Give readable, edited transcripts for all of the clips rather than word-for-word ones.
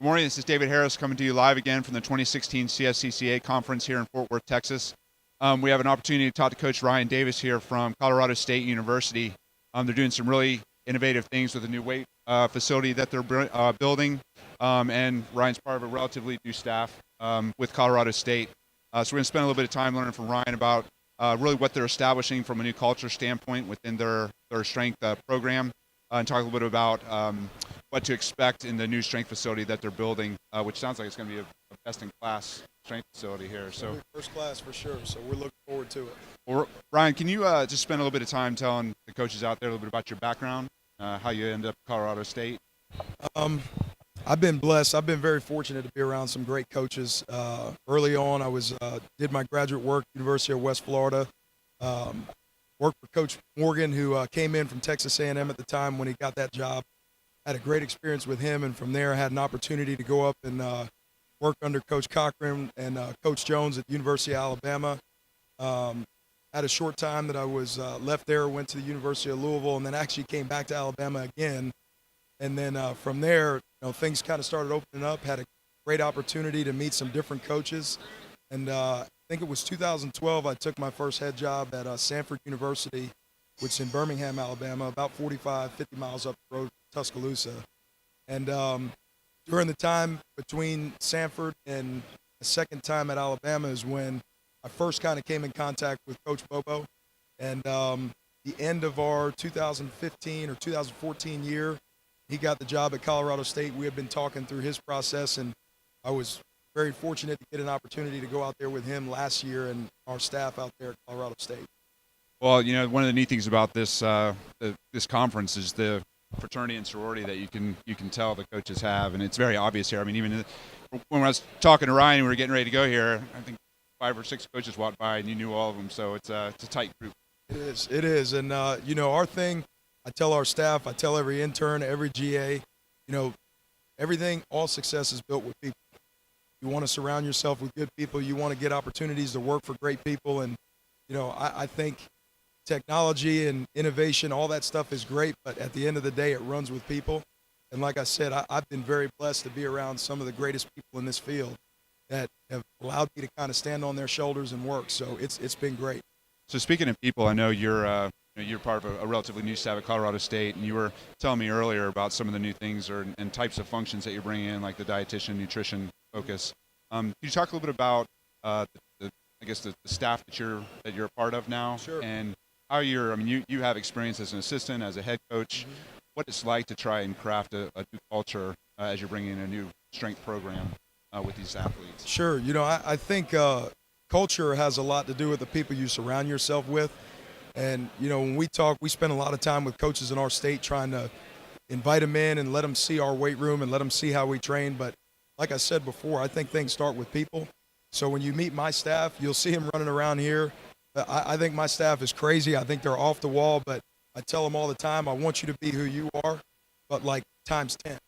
Good morning. This is David Harris coming to you live again from the 2016 CSCCa conference here in Fort Worth, Texas. We have an opportunity to talk to Coach Ryan Davis here from Colorado State University. They're doing some really innovative things with the new weight facility that they're building, and Ryan's part of a relatively new staff with Colorado State. So we're going to spend a little bit of time learning from Ryan about really what they're establishing from a new culture standpoint within their strength program, and talk a little bit about what to expect in the new strength facility that they're building, which sounds like it's going to be a best-in-class strength facility here. So first class for sure. So we're looking forward to it. Well, Ryan, can you just spend a little bit of time telling the coaches out there a little bit about your background, how you ended up at Colorado State? I've been blessed. I've been very fortunate to be around some great coaches. Early on, I did my graduate work at University of West Florida. Worked for Coach Morgan, who came in from Texas A&M at the time when he got that job. Had a great experience with him, and from there I had an opportunity to go up and work under Coach Cochran and Coach Jones at the University of Alabama. Had a short time that I was left there, went to the University of Louisville, and then actually came back to Alabama again. And then from there, things kind of started opening up. Had a great opportunity to meet some different coaches, and I think it was 2012 I took my first head job at Sanford University, which is in Birmingham, Alabama, about 45, 50 miles up the road from Tuscaloosa. And during the time between Sanford and the second time at Alabama is when I first kind of came in contact with Coach Bobo. And the end of our 2015 or 2014 year, he got the job at Colorado State. We had been talking through his process, and I was very fortunate to get an opportunity to go out there with him last year and our staff out there at Colorado State. Well, one of the neat things about this this conference is the fraternity and sorority that you can tell the coaches have, and it's very obvious here. I mean, even when I was talking to Ryan and we were getting ready to go here, I think 5 or 6 coaches walked by and you knew all of them. So it's a tight group. It is, and our thing. I tell our staff, I tell every intern, every GA, everything, all success is built with people. You want to surround yourself with good people. You want to get opportunities to work for great people. And, I think technology and innovation, all that stuff is great, but at the end of the day, it runs with people. And like I said, I've been very blessed to be around some of the greatest people in this field that have allowed me to kind of stand on their shoulders and work. So it's been great. So speaking of people, I know you're part of a relatively new staff at Colorado State, and you were telling me earlier about some of the new things and types of functions that you're bringing in, like the dietitian, nutrition focus. Can you talk a little bit about the staff that you're a part of now? Sure. And how you have experience as an assistant, as a head coach. Mm-hmm. What it's like to try and craft a new culture as you're bringing in a new strength program with these athletes. Sure. I think culture has a lot to do with the people you surround yourself with. And, when we talk, we spend a lot of time with coaches in our state trying to invite them in and let them see our weight room and let them see how we train. But like I said before, I think things start with people. So when you meet my staff, you'll see them running around here. I think my staff is crazy. I think they're off the wall, but I tell them all the time, I want you to be who you are, but like times 10.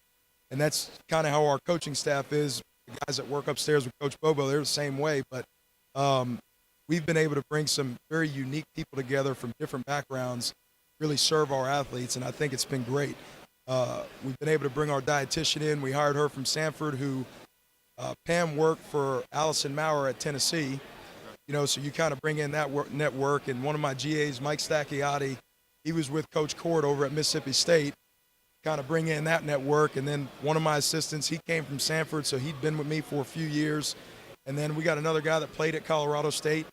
And that's kind of how our coaching staff is. The guys that work upstairs with Coach Bobo, they're the same way. But we've been able to bring some very unique people together from different backgrounds, really serve our athletes, and I think it's been great. We've been able to bring our dietitian in. We hired her from Sanford, who Pam worked for Allison Maurer at Tennessee. So you kind of bring in that network. And one of my GAs, Mike Stacchiotti, he was with Coach Cord over at Mississippi State, kind of bring in that network. And then one of my assistants, he came from Sanford, so he'd been with me for a few years. And then we got another guy that played at Colorado State,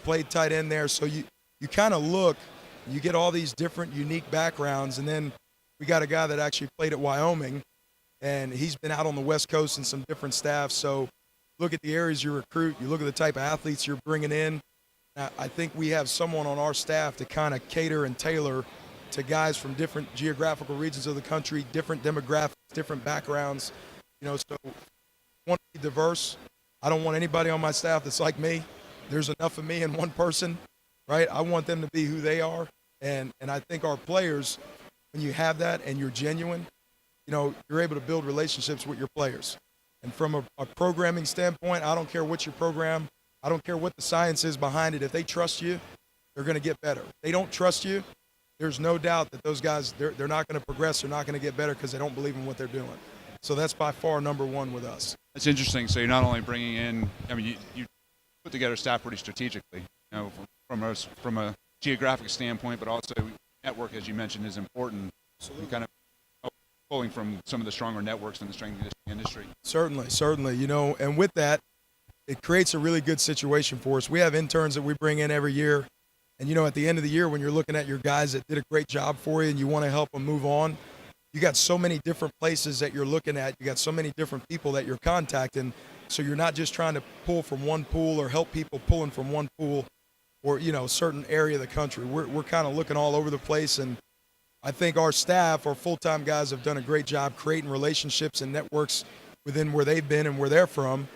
played tight end there. So you kind of look, you get all these different unique backgrounds. And then we got a guy that actually played at Wyoming, and he's been out on the West Coast in some different staff. So look at the areas you recruit. You look at the type of athletes you're bringing in. I think we have someone on our staff to kind of cater and tailor to guys from different geographical regions of the country, different demographics, different backgrounds. So I want to be diverse. I don't want anybody on my staff that's like me. There's enough of me in one person, right? I want them to be who they are. And I think our players, when you have that and you're genuine, you're able to build relationships with your players. And from a programming standpoint, I don't care what your program, I don't care what the science is behind it. If they trust you, they're going to get better. If they don't trust you, there's no doubt that those guys, they're not going to progress. They're not going to get better because they don't believe in what they're doing. So that's by far number one with us. It's interesting. So you're not only bringing in, I mean, you put together staff pretty strategically, from a geographic standpoint, but also network, as you mentioned, is important. Absolutely. Kind of pulling from some of the stronger networks in the strength industry. Certainly. And with that, it creates a really good situation for us. We have interns that we bring in every year. And, at the end of the year, when you're looking at your guys that did a great job for you and you want to help them move on, you got so many different places that you're looking at. You got so many different people that you're contacting. So you're not just trying to pull from one pool or help people pulling from one pool or, a certain area of the country. We're kind of looking all over the place. And I think our staff, our full-time guys, have done a great job creating relationships and networks within where they've been and where they're from.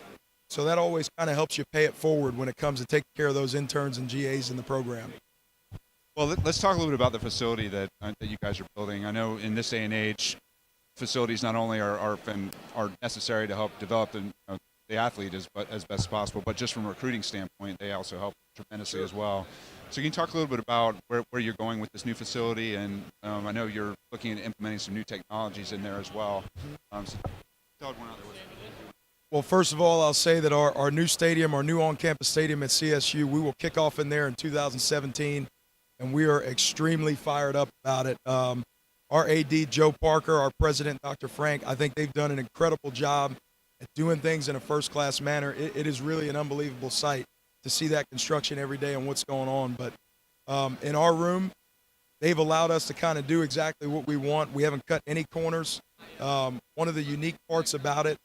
So that always kind of helps you pay it forward when it comes to taking care of those interns and GAs in the program. Well, let's talk a little bit about the facility that you guys are building. I know in this day and age, facilities not only are necessary to help develop the athlete as best as possible, but just from a recruiting standpoint, they also help tremendously as well. So can you talk a little bit about where you're going with this new facility? And I know you're looking at implementing some new technologies in there as well. So tell everyone out there what you're doing. Well, first of all, I'll say that our new stadium, our new on-campus stadium at CSU, we will kick off in there in 2017, and we are extremely fired up about it. Our AD, Joe Parker, our president, Dr. Frank, I think they've done an incredible job at doing things in a first-class manner. It is really an unbelievable sight to see that construction every day and what's going on. But in our room, they've allowed us to kind of do exactly what we want. We haven't cut any corners. One of the unique parts about it,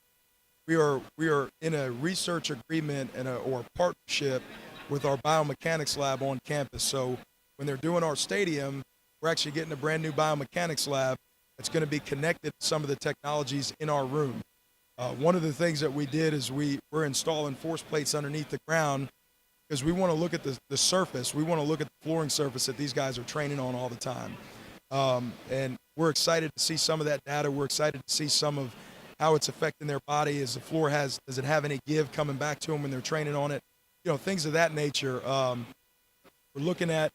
we are in a research agreement or a partnership with our biomechanics lab on campus. So when they're doing our stadium, we're actually getting a brand new biomechanics lab that's going to be connected to some of the technologies in our room. One of the things that we did is we're installing force plates underneath the ground because we want to look at the surface. We want to look at the flooring surface that these guys are training on all the time. And we're excited to see some of that data. We're excited to see some of how it's affecting their body. As the floor does it have any give coming back to them when they're training on it? Things of that nature. We're looking at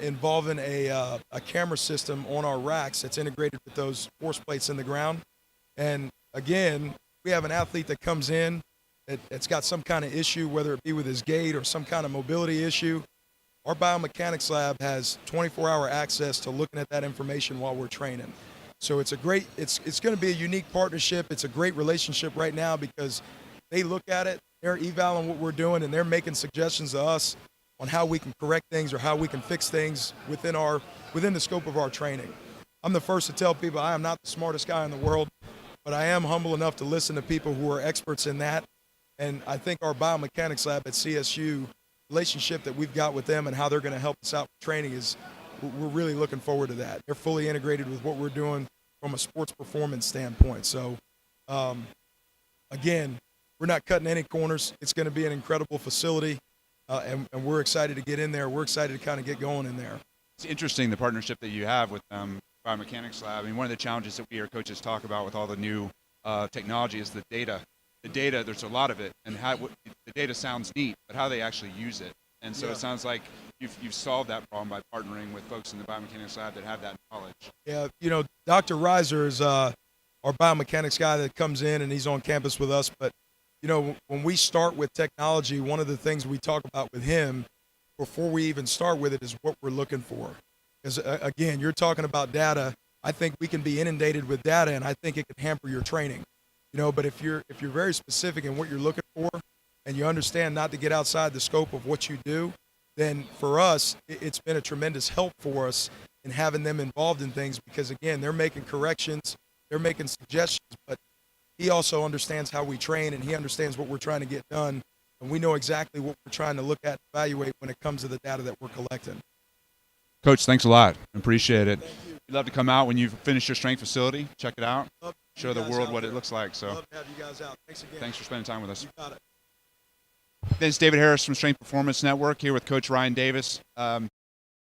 involving a camera system on our racks that's integrated with those force plates in the ground. And again, we have an athlete that comes in that's got some kind of issue, whether it be with his gait or some kind of mobility issue. Our biomechanics lab has 24-hour access to looking at that information while we're training. So it's going to be a unique partnership. It's a great relationship right now because they look at it, they're evaluating what we're doing, and they're making suggestions to us on how we can correct things or how we can fix things within the scope of our training. I'm the first to tell people I am not the smartest guy in the world, but I am humble enough to listen to people who are experts in that. And I think our biomechanics lab at CSU, relationship that we've got with them and how they're going to help us out with training we're really looking forward to that. They're fully integrated with what we're doing from a sports performance standpoint. So, again, we're not cutting any corners. It's going to be an incredible facility, and we're excited to get in there. We're excited to kind of get going in there. It's interesting, the partnership that you have with Biomechanics Lab. I mean, one of the challenges that we, our coaches, talk about with all the new technology is the data. The data, there's a lot of it, and the data sounds neat, but how they actually use it. And so It sounds like you've solved that problem by partnering with folks in the biomechanics lab that have that knowledge. Yeah, Dr. Reiser is our biomechanics guy that comes in, and he's on campus with us. But, when we start with technology, one of the things we talk about with him before we even start with it is what we're looking for. Because, again, you're talking about data. I think we can be inundated with data, and I think it can hamper your training. But if you're very specific in what you're looking for, and you understand not to get outside the scope of what you do, then for us, it's been a tremendous help for us in having them involved in things because, again, they're making corrections, they're making suggestions, but he also understands how we train and he understands what we're trying to get done, and we know exactly what we're trying to look at and evaluate when it comes to the data that we're collecting. Coach, thanks a lot. Appreciate it. We'd love to come out when you finish your strength facility, check it out, show the world what it looks like. So love to have you guys out. Thanks again. Thanks for spending time with us. You got it. This is David Harris from Strength Performance Network here with Coach Ryan Davis.